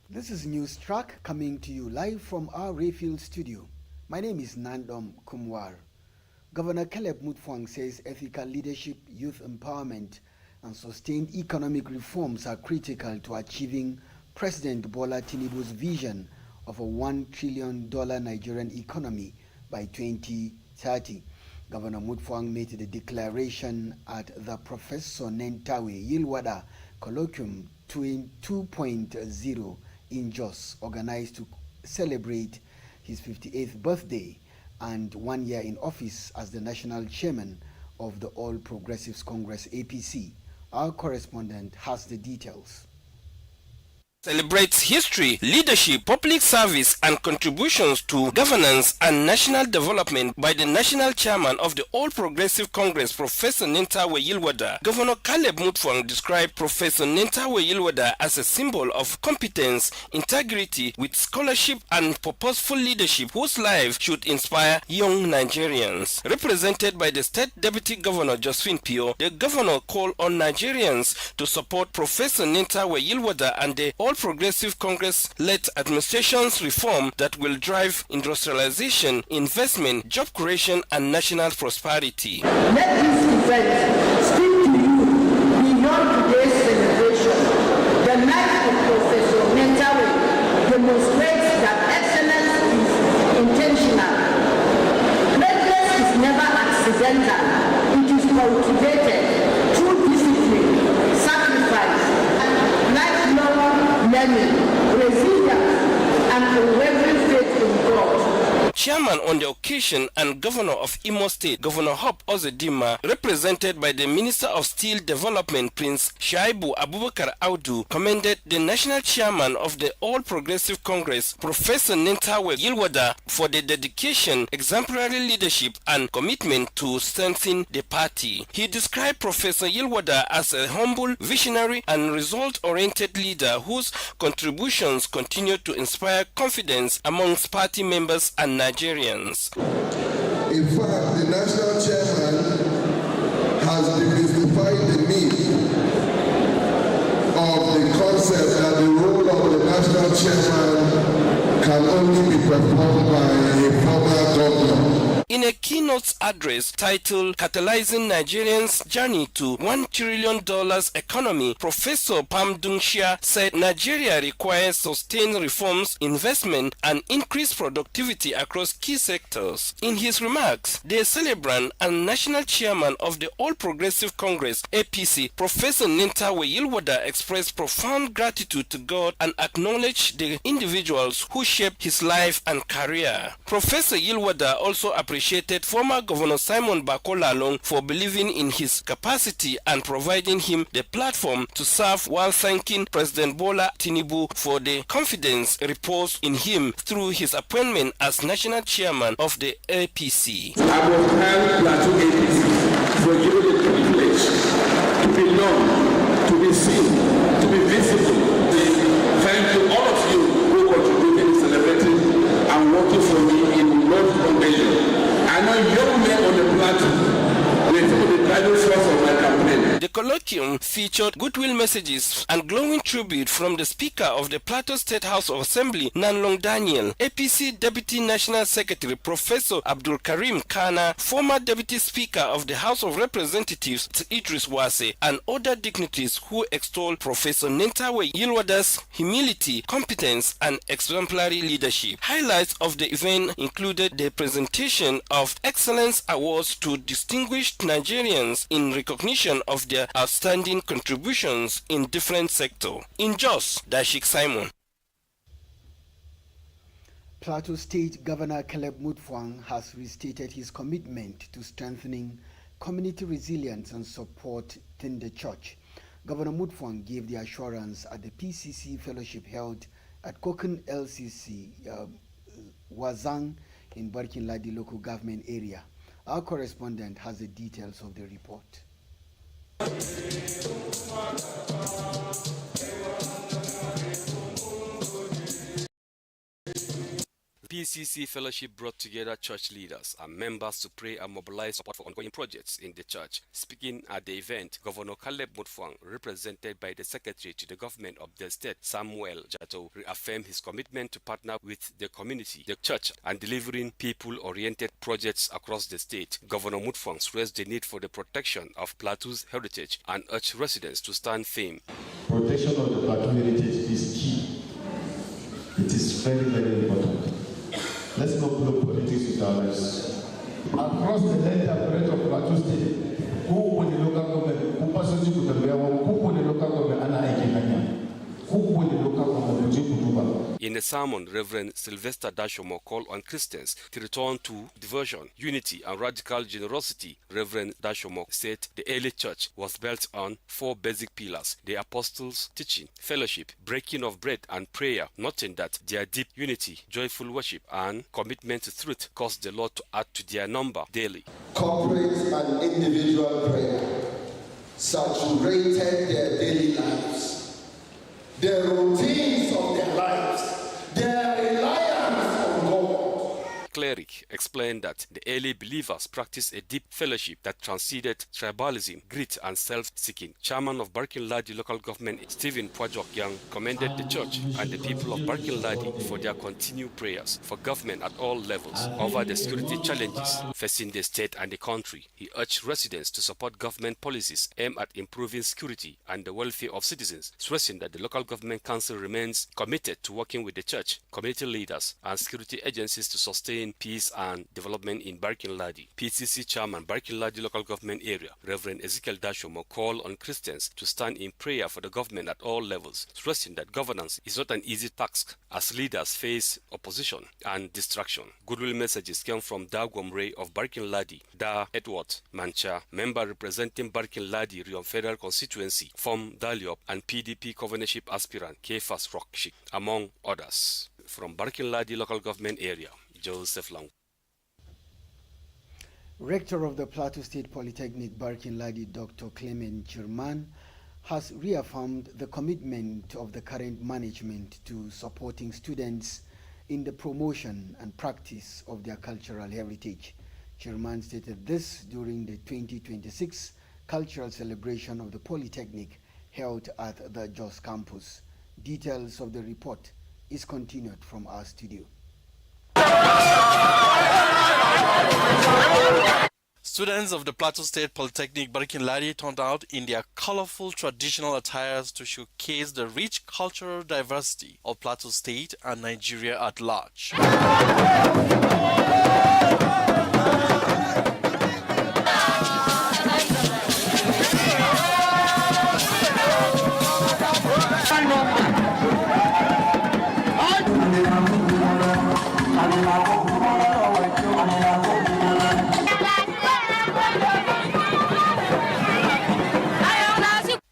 This is News Track coming to you live from our Rayfield studio. My name is Nandom Kumwar. Governor Caleb Mutfwang says ethical leadership, youth empowerment, and sustained economic reforms are critical to achieving President Bola Tinubu's vision of a $1 trillion Nigerian economy by 2030. Governor Mutfwang made the declaration at the Professor Nentawe Yilwada Colloquium 2.0 in Jos, organized to celebrate his 58th birthday and 1 year in office as the national chairman of the All Progressives Congress APC. Our correspondent has the details. Celebrates history, leadership, public service, and contributions to governance and national development by the national chairman of the All Progressive Congress, Professor Nentawe Yilwada. Governor Caleb Mutfwang described Professor Nentawe Yilwada as a symbol of competence, integrity, with scholarship and purposeful leadership whose life should inspire young Nigerians. Represented by the State Deputy Governor Josephine Pio, the governor called on Nigerians to support Professor Nentawe Yilwada and the All Progressive Congress-led administration's reform that will drive industrialization, investment, job creation, and national prosperity. Let this event speak to you beyond today's celebration. The life of Professor Nentawe demonstrates that excellence is intentional. Greatness is never accidental. It is cultivated through discipline, sacrifice, and lifelong learning, resilience, and unwavering faith in God. Chairman on the occasion and Governor of Imo State, Governor Hope Ozedima, represented by the Minister of Steel Development, Prince Shaibu Abubakar Audu, commended the national chairman of the All Progressive Congress, Professor Nentawe Yilwada, for the dedication, exemplary leadership, and commitment to strengthen the party. He described Professor Yilwada as a humble, visionary, and result-oriented leader whose contributions continue to inspire confidence amongst party members and Nigerians. In fact, the national chairman has demystified the need of the concept that the role of the national chairman can only be performed by a former governor. In a keynote address titled Catalyzing Nigerians' Journey to $1 trillion Economy, Professor Pam Dungshia said Nigeria requires sustained reforms, investment, and increased productivity across key sectors. In his remarks, the celebrant and national chairman of the All Progressive Congress, APC, Professor Nentawe Yilwada, expressed profound gratitude to God and acknowledged the individuals who shaped his life and career. Professor Yilwada also appreciated former Governor Simon Bakolalong for believing in his capacity and providing him the platform to serve, while thanking President Bola Tinubu for the confidence reposed in him through his appointment as national chairman of the APC. I will thank Plateau APC for giving the privilege to be known, to be seen, to be visible. Thank you, all of you who contributed in celebrating and working for me in North Foundation. I know young men on the plateau were some of the driving force of my campaign. The colloquium featured goodwill messages and glowing tribute from the Speaker of the Plateau State House of Assembly, Nanlong Daniel, APC Deputy National Secretary Professor Abdul Karim Kana, former Deputy Speaker of the House of Representatives Idris Wase, and other dignitaries who extolled Professor Nentawe Yilwada's humility, competence, and exemplary leadership. Highlights of the event included the presentation of Excellence Awards to distinguished Nigerians in recognition of their outstanding contributions in different sectors. In Jos, Dashik Simon. Plateau State Governor Caleb Mutfwang has restated his commitment to strengthening community resilience and support in the church. Governor Mutfwang gave the assurance at the PCC fellowship held at Kokun LCC Wazang in Barkin-Ladi local government area. Our correspondent has the details of the report. PCC Fellowship brought together church leaders and members to pray and mobilize support for ongoing projects in the church. Speaking at the event, Governor Caleb Mutfwang, represented by the Secretary to the Government of the State, Samuel Jato, reaffirmed his commitment to partner with the community, the church, and delivering people-oriented projects across the state. Governor Mutfwang stressed the need for the protection of Plateau's heritage and urged residents to stand firm. Protection of the Plateau heritage is key. It is very, very important. Let's not play politics with our lives. Across the entire breadth of Plateau State, who would the local government, who personally could the local government, and in a sermon, Reverend Sylvester Dashomo called on Christians to return to devotion, unity, and radical generosity. Reverend Dashomo said the early church was built on 4 basic pillars: the apostles' teaching, fellowship, breaking of bread, and prayer, noting that their deep unity, joyful worship, and commitment to truth caused the Lord to add to their number daily. Corporate and individual prayer saturated their daily lives. The routines of their lives, their reliance on God. Cleric explained that the early believers practiced a deep fellowship that transcended tribalism, greed, and self-seeking. Chairman of Barkin Ladi local government, Stephen Pwajok Yang, commended the church and the people of Barkin Ladi for their continued prayers for government at all levels over the security challenges facing the state and the country. He urged residents to support government policies aimed at improving security and the welfare of citizens, stressing that the local government council remains committed to working with the church, community leaders, and security agencies to sustain peace and development in Barkin Ladi. PCC Chairman, Barkin Ladi Local Government Area, Reverend Ezekiel Dashomo, called on Christians to stand in prayer for the government at all levels, stressing that governance is not an easy task as leaders face opposition and distraction. Goodwill messages came from Dagwam Ray of Barkin Ladi, Da Edward Mancha, member representing Barkin Ladi Rion Federal Constituency, from Daliop, and PDP governorship aspirant Kefas Rockshik, among others. From Barkin Ladi Local Government Area, Joseph Long. Rector of the Plateau State Polytechnic, Barkin Ladi, Dr. Clement Chirman, has reaffirmed the commitment of the current management to supporting students in the promotion and practice of their cultural heritage. Chirman stated this during the 2026 cultural celebration of the Polytechnic held at the Jos campus. Details of the report is continued from our studio. Students of the Plateau State Polytechnic Barkin Ladi turned out in their colorful traditional attires to showcase the rich cultural diversity of Plateau State and Nigeria at large.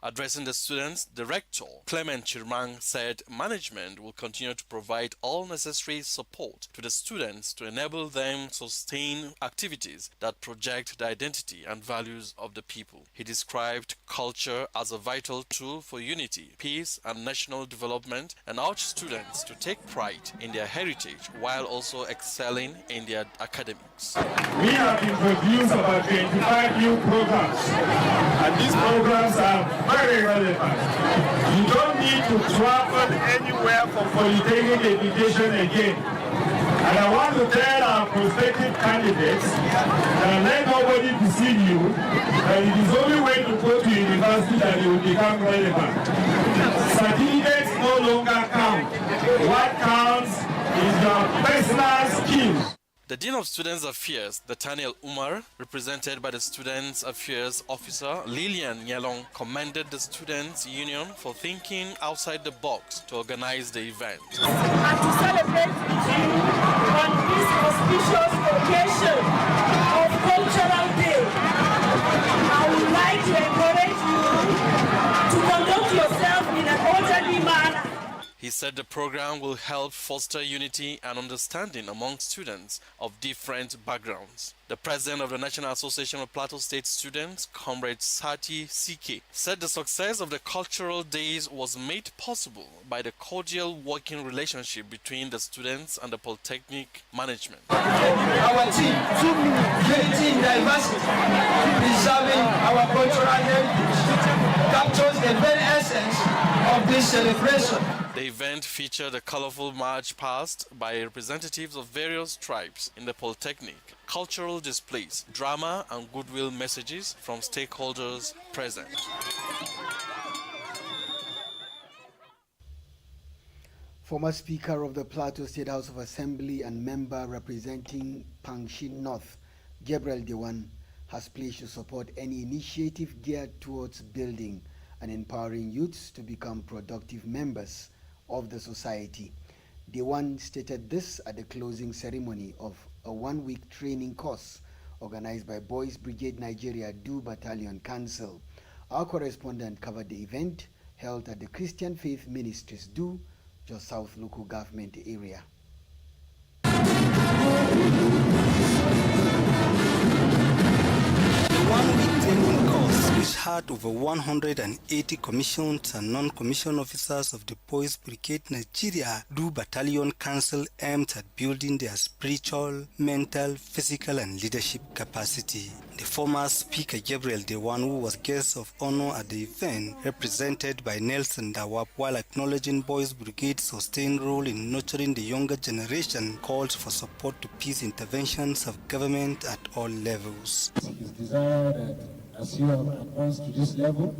Addressing the students, the rector, Clement Chirman, said management will continue to provide all necessary support to the students to enable them to sustain activities that project the identity and values of the people. He described culture as a vital tool for unity, peace, and national development, and urged students to take pride in their heritage while also excelling in their academics. We have introduced about 25 new programs, and these programs are very relevant. You don't need to travel anywhere for polytechnic education again. And I want to tell our prospective candidates that let nobody deceive you that it is only when you go to university that you will become relevant. Certificates no longer count. What counts is your personal skills. The Dean of Students Affairs, Nathaniel Umar, represented by the Students Affairs Officer Lillian Nyalong, commended the Students' Union for thinking outside the box to organize the event. And to celebrate with you on this auspicious occasion of Cultural Day, I would like to encourage you to conduct yourself in an orderly manner. He He said the program will help foster unity and understanding among students of different backgrounds. The president of the National Association of Plateau State Students, Comrade Sati CK, said the success of the cultural days was made possible by the cordial working relationship between the students and the Polytechnic management. Our team, unity in diversity, preserving our cultural heritage, captures the very essence of this celebration. The event featured a colorful march past by representatives of various tribes in the Polytechnic, cultural displays, drama and goodwill messages from stakeholders present. Former Speaker of the Plateau State House of Assembly and member representing Pangshin North, Gabriel Dewan, has pledged to support any initiative geared towards building and empowering youths to become productive members of the society. Dewan stated this at the closing ceremony of a one-week training course organized by Boys Brigade Nigeria Do Battalion Council. Our correspondent covered the event held at the Christian Faith Ministries Do, Jos South local government area. One-week training course which had over 180 commissioned and non-commissioned officers of the Boys Brigade Nigeria Do Battalion Council aimed at building their spiritual, mental, physical and leadership capacity. The former Speaker Gabriel Dewan, who was guest of honor at the event, represented by Nelson Dawab, while acknowledging Boys Brigade's sustained role in nurturing the younger generation, called for support to peace interventions of government at all levels. It is desired that as you have advanced to this level,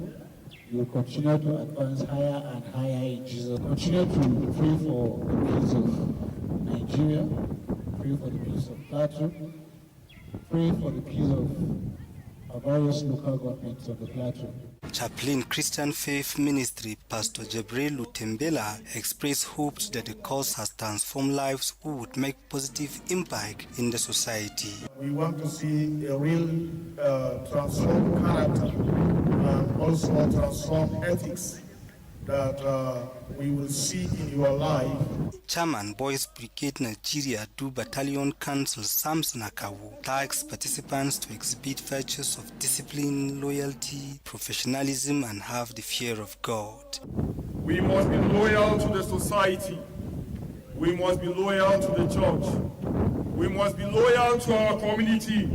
you will continue to advance higher and higher in Jesus. Continue to pray for the peace of Nigeria, pray for the peace of Plateau, pray for the peace of our various local governments of the Plateau. Chaplain Christian Faith Ministry Pastor Jebre Lutembela expressed hopes that the course has transformed lives who would make positive impact in the society. We want to see a real transformed character and also transformed ethics that we will see in your life. Chairman Boys Brigade Nigeria Do Battalion Council Samson Akawu tasked participants to exhibit virtues of discipline, loyalty, professionalism and have the fear of God. We must be loyal to the society. We must be loyal to the church. We must be loyal to our community.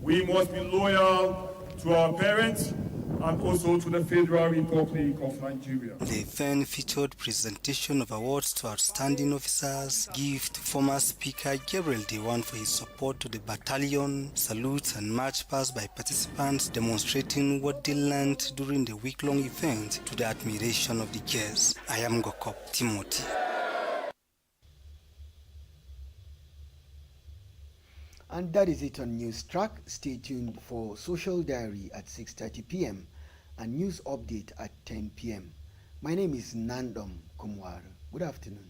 We must be loyal to our parents and also to the Federal Republic of Nigeria. The event featured presentation of awards to outstanding officers, gift to former Speaker Gabriel Dewan for his support to the battalion, salutes and march past by participants demonstrating what they learned during the week-long event to the admiration of the guests. I am Gokop Timothy. And that is it on News Track. Stay tuned for Social Diary at 6:30 p.m. and News Update at 10 p.m. My name is Nandom Kumwar. Good afternoon.